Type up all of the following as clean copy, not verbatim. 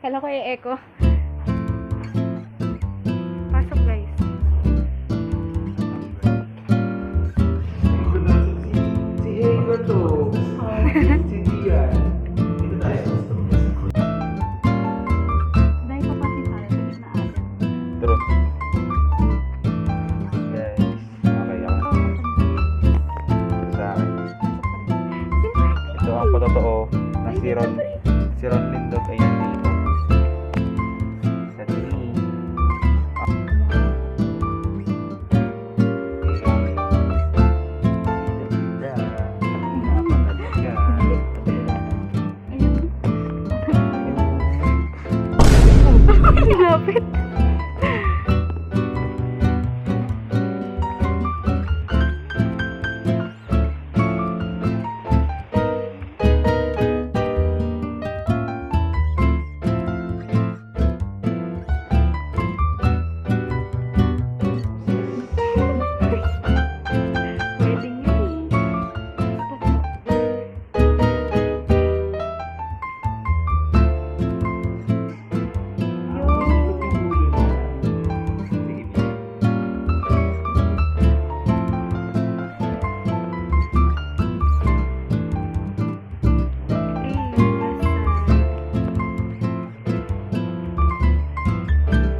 Kala ko echo. Pasok guys. Si Hager to. Si Dian. Dito tayo. Dahil pa pati tayo. Tigit na atin. True. Guys, okay ako. Sa akin. Ito ang patotoo na si Ron Lindog ay nandito. Sa team. Lapit. Wedding yun.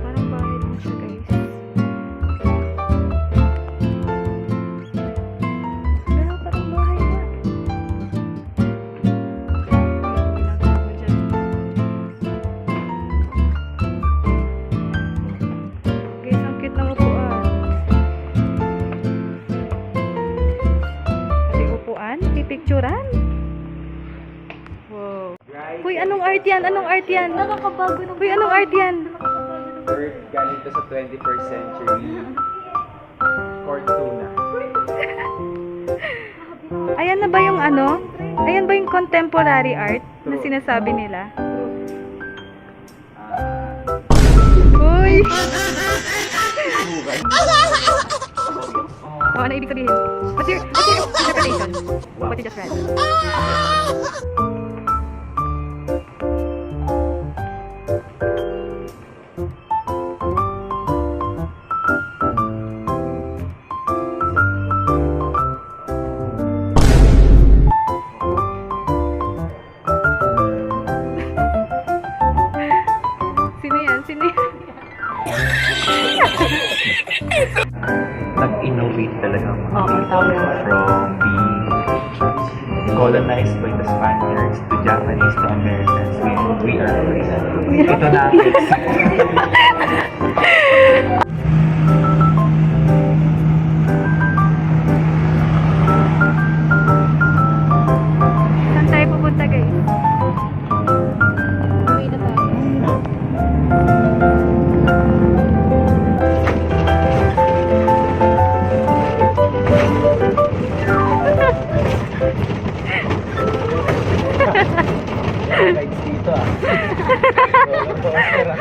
Parang bahay lang siya guys. Pero parang bahay na. Ginagawa mo dyan. Guys, ang cute ng upuan. Pati upuan? Pipicturan? Wow. Uy, anong art yan? Anong art yan? Nakakabago ng Uy, anong art yan? Bird galing to sa 21st century. Fortuna. Ayan na ba yung ano? Ayan ba yung contemporary art na sinasabi nila? Uy! Oh, ano ibig sabihin? What's your interpretation? What you just read? Sino yan? Sino yan? Nag-innovate talaga ang mga Oo, people tama. from being colonized by the Spaniards to Japanese to Americans. We are ito na. Saan tayo pupunta guys? Uwi na tayo. Lights dito ah. Roller coaster ah.